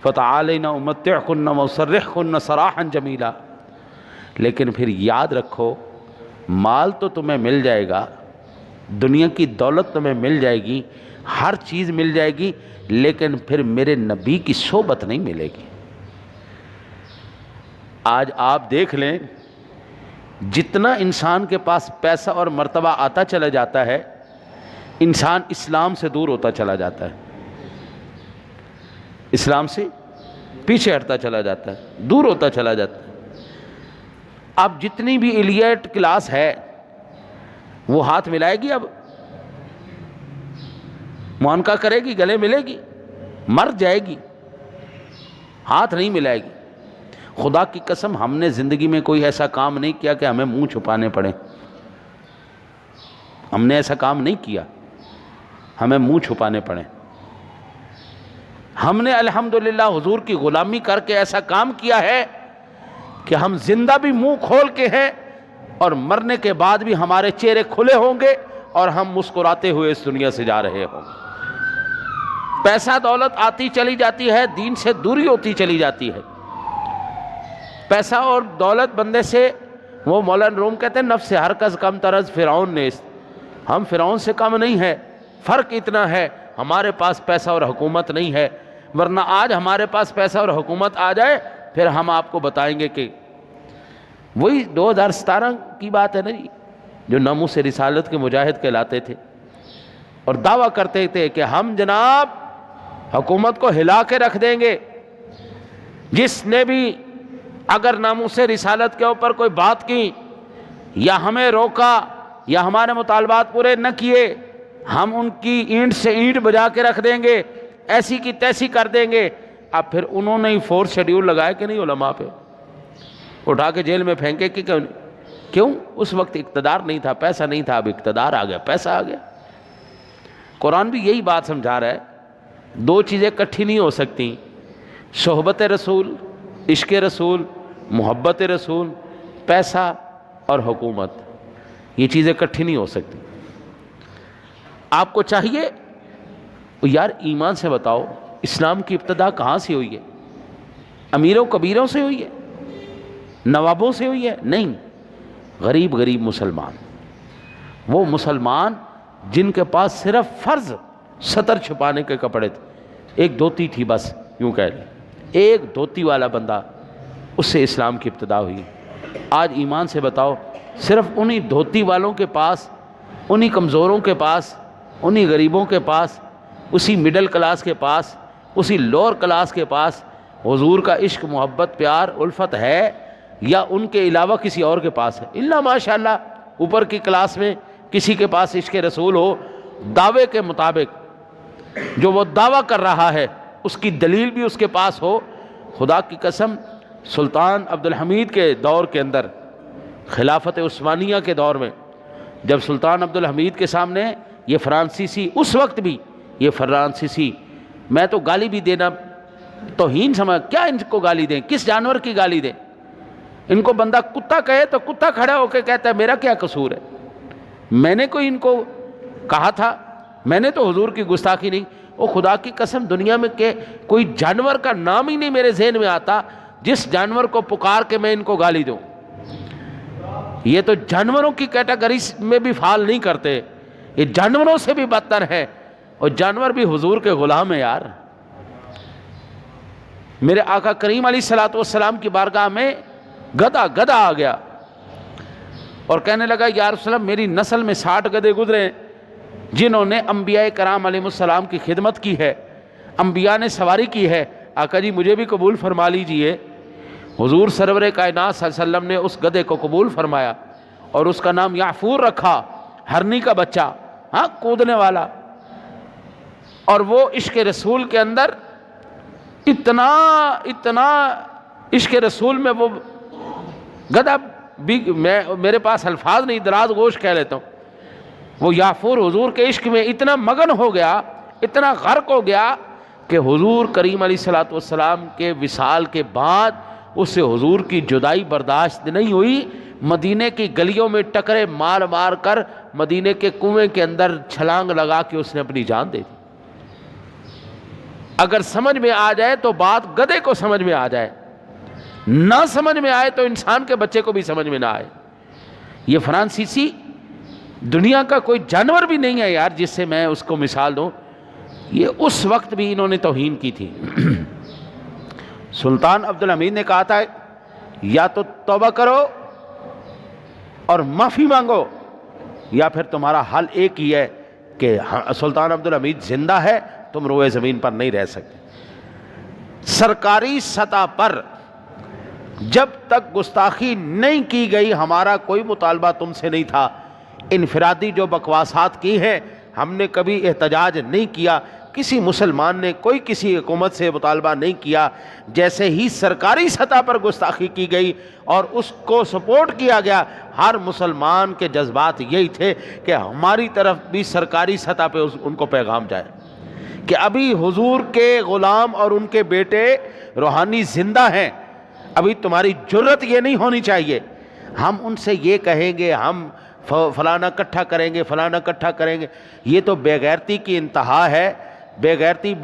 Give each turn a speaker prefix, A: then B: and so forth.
A: فتعالین امتعکن واسرحکن سراحا جمیلا. لیکن پھر یاد رکھو مال تو تمہیں مل جائے گا، دنیا کی دولت تمہیں مل جائے گی، ہر چیز مل جائے گی، لیکن پھر میرے نبی کی صحبت نہیں ملے گی. آج آپ دیکھ لیں جتنا انسان کے پاس پیسہ اور مرتبہ آتا چلا جاتا ہے، انسان اسلام سے دور ہوتا چلا جاتا ہے، اسلام سے پیچھے ہٹتا چلا جاتا ہے، دور ہوتا چلا جاتا ہے. اب جتنی بھی ایلیٹ کلاس ہے وہ ہاتھ ملائے گی، اب معانقہ کرے گی، گلے ملے گی، مر جائے گی، ہاتھ نہیں ملائے گی. خدا کی قسم ہم نے زندگی میں کوئی ایسا کام نہیں کیا کہ ہمیں منہ چھپانے پڑے. ہم نے ایسا کام نہیں کیا ہمیں منہ چھپانے پڑے. ہم نے الحمدللہ حضور کی غلامی کر کے ایسا کام کیا ہے کہ ہم زندہ بھی منہ کھول کے ہیں اور مرنے کے بعد بھی ہمارے چہرے کھلے ہوں گے اور ہم مسکراتے ہوئے اس دنیا سے جا رہے ہوں گے. پیسہ دولت آتی چلی جاتی ہے، دین سے دوری ہوتی چلی جاتی ہے. پیسہ اور دولت بندے سے، وہ مولانا روم کہتے ہیں نفس ہر کس کم ترز فرعون نیست. ہم فرعون سے کم نہیں ہے، فرق اتنا ہے ہمارے پاس پیسہ اور حکومت نہیں ہے، ورنہ آج ہمارے پاس پیسہ اور حکومت آ جائے پھر ہم آپ کو بتائیں گے کہ وہی 2017 کی بات ہے نا جی، جو ناموس رسالت کے مجاہد کہلاتے تھے اور دعویٰ کرتے تھے کہ ہم جناب حکومت کو ہلا کے رکھ دیں گے. جس نے بھی اگر ناموس رسالت کے اوپر کوئی بات کی یا ہمیں روکا یا ہمارے مطالبات پورے نہ کیے، ہم ان کی اینٹ سے اینٹ بجا کے رکھ دیں گے، ایسی کی تیسی کر دیں گے. اب پھر انہوں نے ہی 4 شیڈیول لگائے کہ نہیں علماء پہ، اٹھا کے جیل میں پھینکے کہ کیوں؟ اس وقت اقتدار نہیں تھا، پیسہ نہیں تھا، اب اقتدار آ گیا، پیسہ آ گیا. قرآن بھی یہی بات سمجھا رہا ہے، 2 چیزیں کٹھی نہیں ہو سکتی، صحبت رسول، عشق رسول، محبت رسول، پیسہ اور حکومت، یہ چیزیں کٹھی نہیں ہو سکتی. آپ کو چاہیے یار ایمان سے بتاؤ اسلام کی ابتدا کہاں سے ہوئی ہے؟ امیروں کبیروں سے ہوئی ہے؟ نوابوں سے ہوئی ہے؟ نہیں، غریب غریب مسلمان، وہ مسلمان جن کے پاس صرف فرض سطر چھپانے کے کپڑے تھے، ایک دھوتی تھی بس، یوں کہہ لیں ایک دھوتی والا بندہ، اس سے اسلام کی ابتدا ہوئی. آج ایمان سے بتاؤ صرف انہی دھوتی والوں کے پاس، انہی کمزوروں کے پاس، انہی غریبوں کے پاس، اسی مڈل کلاس کے پاس، اسی لوور کلاس کے پاس حضور کا عشق، محبت، پیار، الفت ہے یا ان کے علاوہ کسی اور کے پاس ہے؟ اللہ ماشاءاللہ اوپر کی کلاس میں کسی کے پاس عشق رسول ہو، دعوے کے مطابق جو وہ دعویٰ کر رہا ہے اس کی دلیل بھی اس کے پاس ہو. خدا کی قسم سلطان عبدالحمید کے دور کے اندر، خلافت عثمانیہ کے دور میں، جب سلطان عبدالحمید کے سامنے یہ فرانسیسی، اس وقت بھی یہ فرانسیسی، میں تو گالی بھی دینا توہین سمجھ، کیا ان کو گالی دیں؟ کس جانور کی گالی دیں؟ ان کو بندہ کتا کہے تو کتا کھڑا ہو کے کہتا ہے میرا کیا قصور ہے؟ میں نے کوئی ان کو کہا تھا؟ میں نے تو حضور کی گستاخی نہیں. وہ خدا کی قسم دنیا میں کہ کوئی جانور کا نام ہی نہیں میرے ذہن میں آتا جس جانور کو پکار کے میں ان کو گالی دوں. یہ تو جانوروں کی کیٹیگری میں بھی فال نہیں کرتے، یہ جانوروں سے بھی بدتر ہے، اور جانور بھی حضور کے غلام ہیں. یار میرے آقا کریم علیہ الصلوۃ والسلام کی بارگاہ میں گدھا آ گیا اور کہنے لگا یا رسول اللہ میری نسل میں 60 گدھے گزرے ہیں جنہوں نے انبیاء کرام علیہ السلام کی خدمت کی ہے، انبیاء نے سواری کی ہے، آقا جی مجھے بھی قبول فرما لیجئے. حضور سرور کائنات صلی اللہ علیہ وسلم نے اس گدھے کو قبول فرمایا اور اس کا نام یعفور رکھا، ہرنی کا بچہ، ہاں کودنے والا. اور وہ عشق رسول کے اندر اتنا عشق رسول میں وہ گدھا بھی، میرے پاس الفاظ نہیں، دراز گوش کہہ لیتا ہوں. وہ یعفور حضور کے عشق میں اتنا مگن ہو گیا، اتنا غرق ہو گیا کہ حضور کریم علیہ الصلوۃ والسلام کے وصال کے بعد اس سے حضور کی جدائی برداشت نہیں ہوئی. مدینے کی گلیوں میں ٹکرے مار کر مدینے کے کنویں کے اندر چھلانگ لگا کے اس نے اپنی جان دے دی. اگر سمجھ میں آ جائے تو بات گدھے کو سمجھ میں آ جائے، نہ سمجھ میں آئے تو انسان کے بچے کو بھی سمجھ میں نہ آئے۔ یہ فرانسیسی دنیا کا کوئی جانور بھی نہیں ہے یار جس سے میں اس کو مثال دوں، یہ اس وقت بھی انہوں نے توہین کی تھی۔ سلطان عبدالحمید نے کہا تھا یا تو توبہ کرو اور معافی مانگو، یا پھر تمہارا حل ایک ہی ہے کہ سلطان عبدالحمید زندہ ہے، تم روئے زمین پر نہیں رہ سکتے۔ سرکاری سطح پر جب تک گستاخی نہیں کی گئی ہمارا کوئی مطالبہ تم سے نہیں تھا۔ انفرادی جو بکواسات کی ہیں ہم نے کبھی احتجاج نہیں کیا، کسی مسلمان نے کوئی کسی حکومت سے مطالبہ نہیں کیا۔ جیسے ہی سرکاری سطح پر گستاخی کی گئی اور اس کو سپورٹ کیا گیا، ہر مسلمان کے جذبات یہی تھے کہ ہماری طرف بھی سرکاری سطح پہ ان کو پیغام جائے کہ ابھی حضور کے غلام اور ان کے بیٹے روحانی زندہ ہیں، ابھی تمہاری جرت یہ نہیں ہونی چاہیے۔ ہم ان سے یہ کہیں گے ہم فلانا اکٹھا کریں گے، فلانا اکٹھا کریں گے، یہ تو بے غیرتی کی انتہا ہے۔ بے غیرتی